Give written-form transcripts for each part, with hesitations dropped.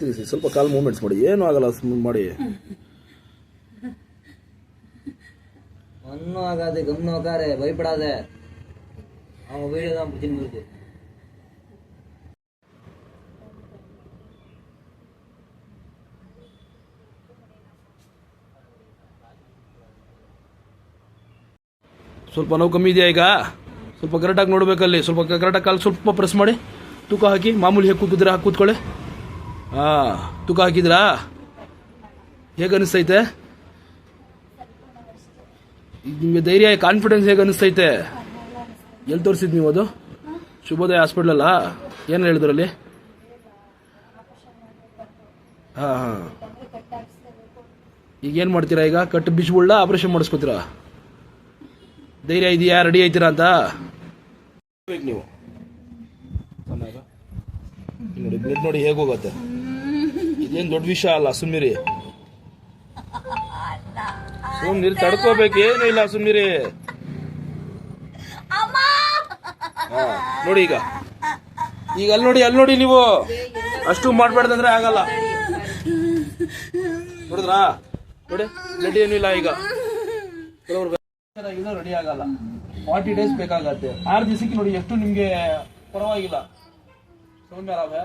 ತಿರ್ಸಿ ಸ್ವಲ್ಪ ಕಾಲ್ ಮೂಮೆಂಟ್ಸ್ ಮಾಡಿ, ಏನೂ ಆಗಲ್ಲ, ಸುಮ್ಮನೆ ಮಾಡಿ. ஒன்றும் ஆகாது, கம்னு உட்காரு, பயப்படாத. அவன் வீடியோ தான் பிடிச்சின்னு இருக்கு. ಸ್ವಲ್ಪ ನೋವು ಕಮ್ಮಿ ಇದೆಯಾ ಈಗ? ಸ್ವಲ್ಪ ಕರೆಕ್ಟಾಗಿ ನೋಡಬೇಕಲ್ಲಿ, ಸ್ವಲ್ಪ ಕರೆಕ್ಟಾಗಿ ಕಾಲು ಸ್ವಲ್ಪ ಪ್ರೆಸ್ ಮಾಡಿ, ತೂಕ ಹಾಕಿ. ಮಾಮೂಲಿ ಹೇಗೆ ಕೂತಿದ್ರೆ ಹಾಕಿ ಕೂತ್ಕೊಳ್ಳಿ. ಹಾಂ, ತೂಕ ಹಾಕಿದ್ರಾ? ಹೇಗೆ ಅನಿಸ್ತೈತೆ ನಿಮಗೆ? ಧೈರ್ಯ, ಕಾನ್ಫಿಡೆನ್ಸ್ ಹೇಗೆ ಅನಿಸ್ತೈತೆ? ಎಲ್ಲಿ ತೋರಿಸಿದ್ ನೀವು? ಅದು ಶುಭೋದಯ ಹಾಸ್ಪಿಟ್ಲಲ್ಲ? ಏನು ಹೇಳಿದ್ರಲ್ಲಿ? ಹಾಂ, ಈಗೇನು ಮಾಡ್ತೀರಾ ಈಗ? ಕಟ್ಟು ಬಿಚ್ಬಿಡ್ಲ, ಆಪ್ರೇಷನ್ ಮಾಡಿಸ್ಕೊತೀರಾ? ಧೈರ್ಯ ಇದೆಯಾ? ರೆಡಿ ಆಯ್ತೀರಾ ಅಂತ ನೀವು? ನೋಡಿ ಬ್ಲಡ್ ನೋಡಿ ಹೇಗೆ ಹೋಗುತ್ತೆ. ಇದೇನು ದೊಡ್ಡ ವಿಷಯ ಅಲ್ಲ, ಸುಮ್ಮಿರಿ. ತಡ್ಕೋಬೇಕು, ಏನು ಇಲ್ಲ, ಸುಮ್ಮಿರಿ. ನೋಡಿ ಈಗ ಅಲ್ಲಿ ನೋಡಿ ನೀವು ಅಷ್ಟು ಮಾಡ್ಬಾರ್ದಂದ್ರೆ ಆಗಲ್ಲ. ನೋಡಿದ್ರಾ? ನೋಡಿ ಬ್ಲಡ್ ಏನಿಲ್ಲ ಈಗ. ರೆಡಿ ಆಗಲ್ಲ, 40 days ಬೇಕಾಗತ್ತೆ. 6 ದಿವಸಕ್ಕೆ ನೋಡಿ ಎಷ್ಟು ನಿಮ್ಗೆ ಪರವಾಗಿಲ್ಲ. ಸೌಮ್ಯರಾವೆ,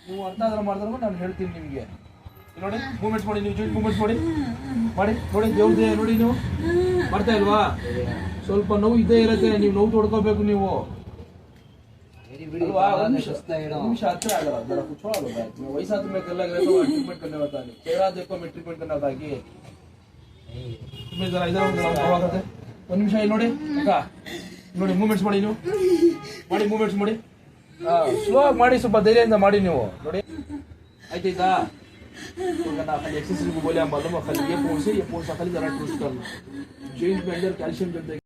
ನೀವು ಅರ್ಥ ಆದ್ರೆ ಮಾಡಿದ್ರೆ ನಾನು ಹೇಳ್ತೀನಿ ನಿಮ್ಗೆ. ನೋಡಿ ಮೂವ್ಮೆಂಟ್ಸ್ ಮಾಡಿ, ನೀವು ಜಾಯಿಂಟ್ ಮೂವ್ಮೆಂಟ್ಸ್ ಮಾಡಿ ನೋಡಿ. ದೇವ್ರದೇ ನೋಡಿ, ನೀವು ಬರ್ತಾ ಇಲ್ವಾ? ಸ್ವಲ್ಪ ನೋವು ಇದ್ದೇ ಇರುತ್ತೆ, ನೀವು ನೋವು ತೊಡ್ಕೋಬೇಕು ನೀವು. ನಿಮಿಷ ಹತ್ರ ಆಗಲ್ಲ, ಜರ ಕುಚ್ಕೊಳ್ಳೋದು. ವಯಸ್ಸಾದ ಮೇಲೆಲ್ಲ ಟ್ರೀಟ್ಮೆಂಟ್ करने होता है, चेहरा देखो मैं ट्रीटमेंट करना होता है. ಒಂದು ನಿಮಿಷ ಇಲ್ಲಿ ನೋಡಿ ಅಕ್ಕ, ನೋಡಿ ಮೂವ್ಮೆಂಟ್ಸ್ ಮಾಡಿ, ನೀವು ಮಾಡಿ ಮೂವ್ಮೆಂಟ್ಸ್ ಮಾಡಿ. ಸ್ಲೋ ಆಗಿ ಮಾಡಿ, ಸ್ವಲ್ಪ ಧೈರ್ಯದಿಂದ ಮಾಡಿ ನೀವು. ನೋಡಿ ಆಯ್ತಾಯ್ತಾ? खाली एक्सरसाइज को बोले हम मालूम खाली ये पोर्स है, ये पोर्स खाली जरा ट्विस्ट करना. जॉइंट में अंदर कैल्शियम जब